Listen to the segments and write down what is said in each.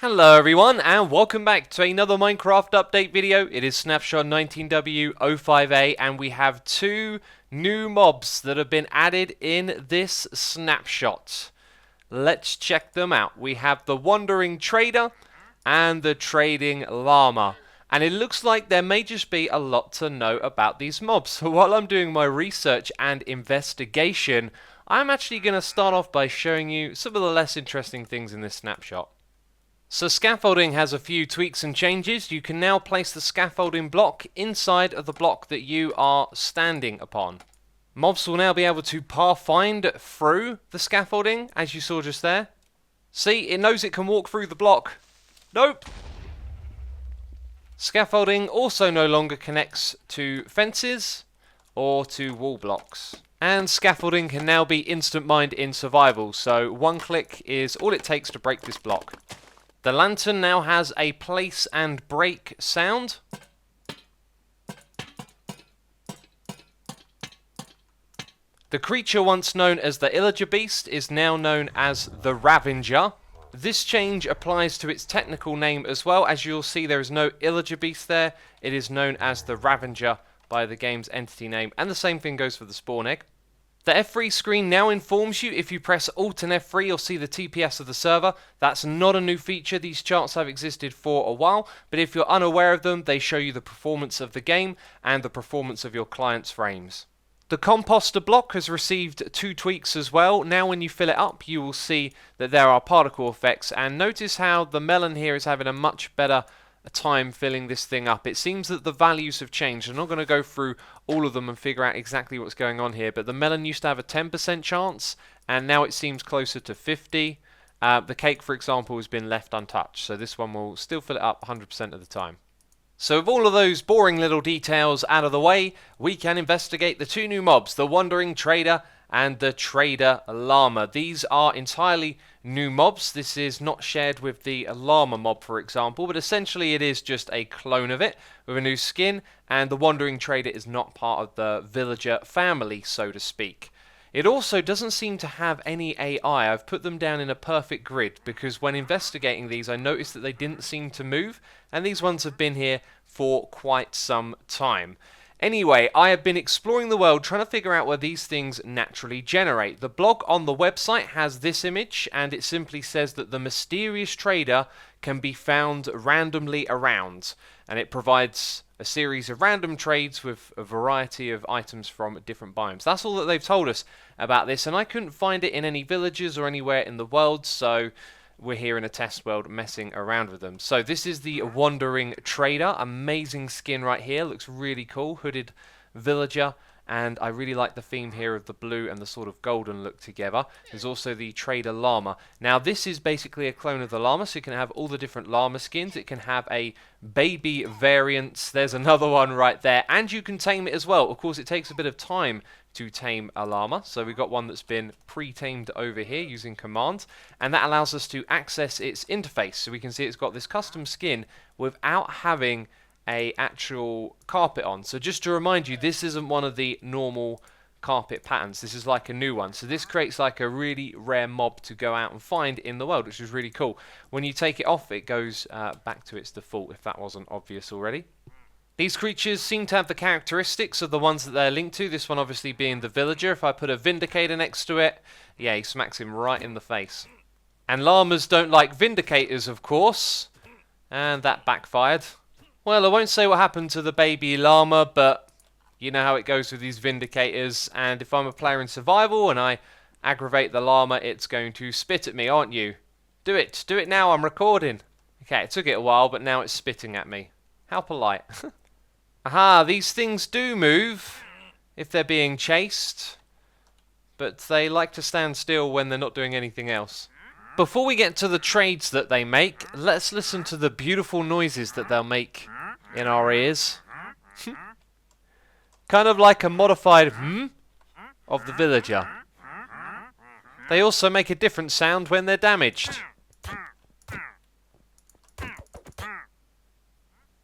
Hello everyone and welcome back to another Minecraft update video. It is Snapshot 19W05A and we have two new mobs that have been added in this snapshot. Let's check them out. We have the Wandering Trader and the Trading Llama. And it looks like there may just be a lot to know about these mobs. So while I'm doing my research and investigation, I'm actually going to start off by showing you some of the less interesting things in this snapshot. So Scaffolding has a few tweaks and changes. You can now place the scaffolding block inside of the block that you are standing upon. Mobs will now be able to pathfind through the scaffolding, as you saw just there. See, it knows it can walk through the block. Nope. Scaffolding also no longer connects to fences or to wall blocks. And scaffolding can now be instant mined in survival, so one click is all it takes to break this block. The lantern now has a place and break sound. The creature once known as the Illager Beast is now known as the Ravager. This change applies to its technical name as well. As you'll see, there is no Illager Beast there. It is known as the Ravager by the game's entity name. And the same thing goes for the spawn egg. The F3 screen now informs you if you press Alt and F3 you'll see the TPS of the server. That's not a new feature, these charts have existed for a while, but if you're unaware of them, they show you the performance of the game and the performance of your client's frames. The Composter block has received two tweaks as well. Now when you fill it up, you will see that there are particle effects, and notice how the melon here is having a much better time filling this thing up. It seems that the values have changed. I'm not going to go through all of them and figure out exactly what's going on here, but the melon used to have a 10% chance and now it seems closer to 50. The cake, for example, has been left untouched, so this one will still fill it up 100% of the time. So with all of those boring little details out of the way, we can investigate the two new mobs, the Wandering Trader and the Trader Llama. These are entirely new mobs. This is not shared with the Llama mob, for example, but essentially it is just a clone of it with a new skin, and the Wandering Trader is not part of the villager family, so to speak. It also doesn't seem to have any AI. I've put them down in a perfect grid because when investigating these I noticed that they didn't seem to move, and these ones have been here for quite some time. Anyway, I have been exploring the world trying to figure out where these things naturally generate. The blog on the website has this image and it simply says that the mysterious trader can be found randomly around, and it provides a series of random trades with a variety of items from different biomes. That's all that they've told us about this, and I couldn't find it in any villages or anywhere in the world, so we're here in a test world messing around with them. So this is the Wandering Trader. Amazing skin right here. Looks really cool. Hooded villager. And I really like the theme here of the blue and the sort of golden look together. There's also the Trader Llama. Now this is basically a clone of the llama, so you can have all the different llama skins. It can have a baby variant. There's another one right there. And you can tame it as well. Of course, it takes a bit of time to tame a llama. So we've got one that's been pre-tamed over here using command. And that allows us to access its interface. So we can see it's got this custom skin without having a actual carpet on. So just to remind you, this isn't one of the normal carpet patterns. This is like a new one. So this creates like a really rare mob to go out and find in the world, which is really cool. When you take it off, it goes back to its default, if that wasn't obvious already. These creatures seem to have the characteristics of the ones that they're linked to, this one obviously being the villager. If I put a Vindicator next to it, yeah, he smacks him right in the face. And llamas don't like Vindicators, of course. And that backfired. Well, I won't say what happened to the baby llama, but you know how it goes with these Vindicators, and if I'm a player in survival and I aggravate the llama, it's going to spit at me, aren't you? Do it now, I'm recording. Okay, it took it a while, but now it's spitting at me. How polite. Aha, these things do move if they're being chased, but they like to stand still when they're not doing anything else. Before we get to the trades that they make, let's listen to the beautiful noises that they'll make in our ears. Kind of like a modified of the villager. They also make a different sound when they're damaged.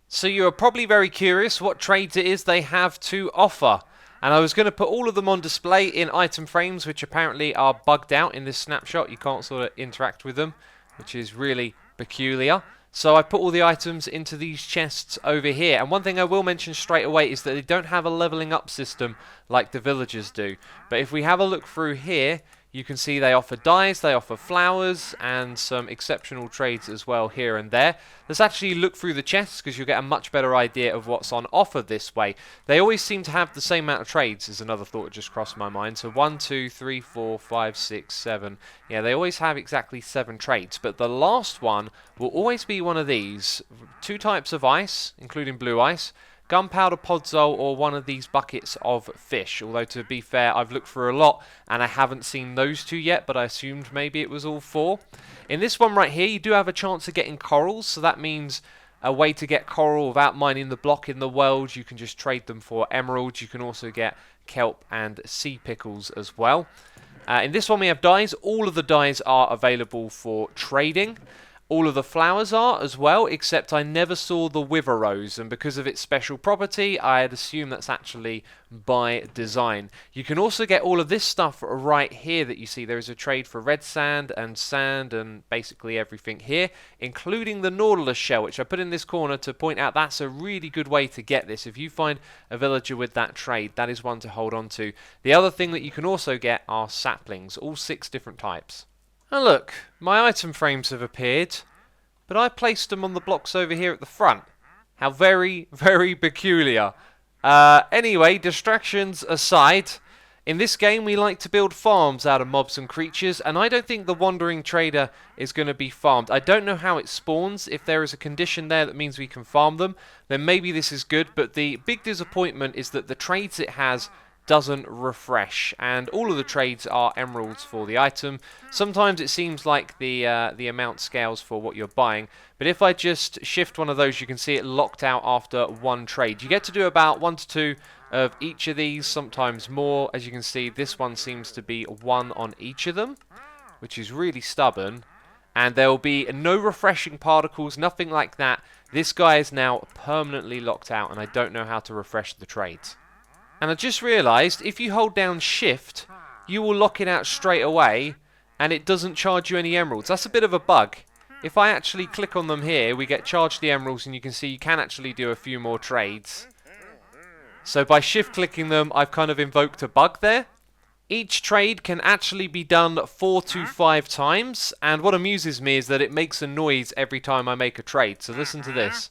So you are probably very curious what trades it is they have to offer. And I was going to put all of them on display in item frames, which apparently are bugged out in this snapshot. You can't sort of interact with them, which is really peculiar. So I put all the items into these chests over here. And one thing I will mention straight away is that they don't have a leveling up system like the villagers do. But if we have a look through here, you can see they offer dyes, they offer flowers, and some exceptional trades as well here and there. Let's actually look through the chests because you'll get a much better idea of what's on offer this way. They always seem to have the same amount of trades, is another thought that just crossed my mind. So 1, 2, 3, 4, 5, 6, 7. Yeah, they always have exactly 7 trades. But the last one will always be one of these. 2 types of ice, including blue ice. Gunpowder podzol, or one of these buckets of fish. Although, to be fair, I've looked through a lot and I haven't seen those 2 yet, but I assumed maybe it was all 4. In this one right here, you do have a chance of getting corals, so that means a way to get coral without mining the block in the world. You can just trade them for emeralds. You can also get kelp and sea pickles as well. In this one we have dyes. All of the dyes are available for trading. All of the flowers are as well, except I never saw the wither rose, and because of its special property, I'd assume that's actually by design. You can also get all of this stuff right here that you see. There is a trade for red sand and basically everything here, including the nautilus shell, which I put in this corner to point out that's a really good way to get this. If you find a villager with that trade, that is one to hold on to. The other thing that you can also get are saplings, all 6 different types. And look, my item frames have appeared, but I placed them on the blocks over here at the front. How very, very peculiar. Anyway, distractions aside, in this game we like to build farms out of mobs and creatures, and I don't think the Wandering Trader is going to be farmed. I don't know how it spawns. If there is a condition there that means we can farm them, then maybe this is good, but the big disappointment is that the trades it has doesn't refresh, and all of the trades are emeralds for the item. Sometimes it seems like the amount scales for what you're buying, but if I just shift one of those, you can see it locked out after 1 trade. You get to do about 1 to 2 of each of these, sometimes more. As you can see, this one seems to be 1 on each of them, which is really stubborn, and there will be no refreshing particles, nothing like that. This guy is now permanently locked out, and I don't know how to refresh the trades. And I just realised, if you hold down shift, you will lock it out straight away, and it doesn't charge you any emeralds. That's a bit of a bug. If I actually click on them here, we get charged the emeralds, and you can see you can actually do a few more trades. So by shift clicking them, I've kind of invoked a bug there. Each trade can actually be done 4 to 5 times, and what amuses me is that it makes a noise every time I make a trade. So listen to this.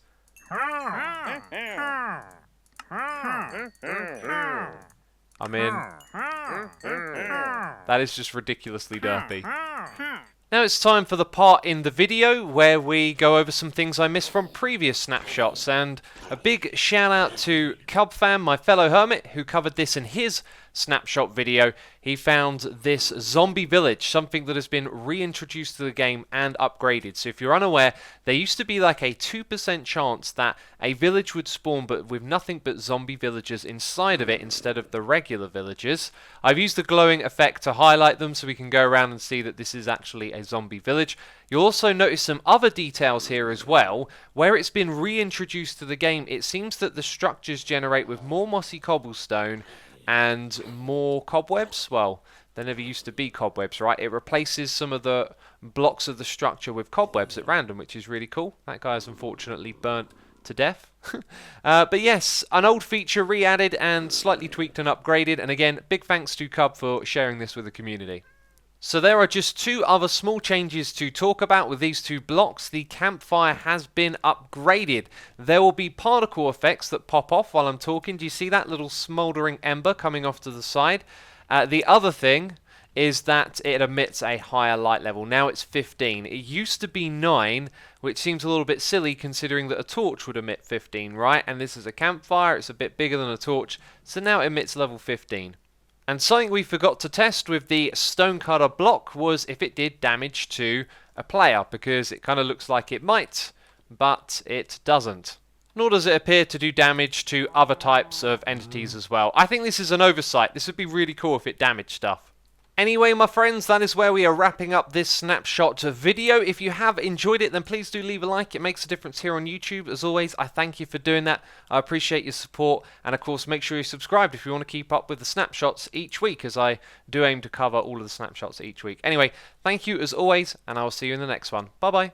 I mean, that is just ridiculously derpy. Now it's time for the part in the video where we go over some things I missed from previous snapshots, and a big shout out to Cubfam, my fellow hermit, who covered this in his snapshot video. He found this zombie village, something that has been reintroduced to the game and upgraded. So if you're unaware, there used to be like a 2% chance that a village would spawn but with nothing but zombie villagers inside of it instead of the regular villagers. I've used the glowing effect to highlight them so we can go around and see that this is actually a zombie village. You'll also notice some other details here as well. Where it's been reintroduced to the game, it seems that the structures generate with more mossy cobblestone and more cobwebs. Well, there never used to be cobwebs, right? It replaces some of the blocks of the structure with cobwebs at random, which is really cool. That guy is unfortunately burnt to death. But yes, an old feature re-added and slightly tweaked and upgraded. And again, big thanks to Cub for sharing this with the community. So there are just 2 other small changes to talk about with these 2 blocks. The campfire has been upgraded. There will be particle effects that pop off while I'm talking. Do you see that little smouldering ember coming off to the side? The other thing is that it emits a higher light level. Now it's 15. It used to be 9, which seems a little bit silly considering that a torch would emit 15, right? And this is a campfire. It's a bit bigger than a torch. So now it emits level 15. And something we forgot to test with the Stonecutter block was if it did damage to a player, because it kind of looks like it might, but it doesn't. Nor does it appear to do damage to other types of entities as well. I think this is an oversight. This would be really cool if it damaged stuff. Anyway, my friends, that is where we are wrapping up this snapshot video. If you have enjoyed it, then please do leave a like. It makes a difference here on YouTube. As always, I thank you for doing that. I appreciate your support. And of course, make sure you're subscribed if you want to keep up with the snapshots each week, as I do aim to cover all of the snapshots each week. Anyway, thank you as always, and I will see you in the next one. Bye-bye.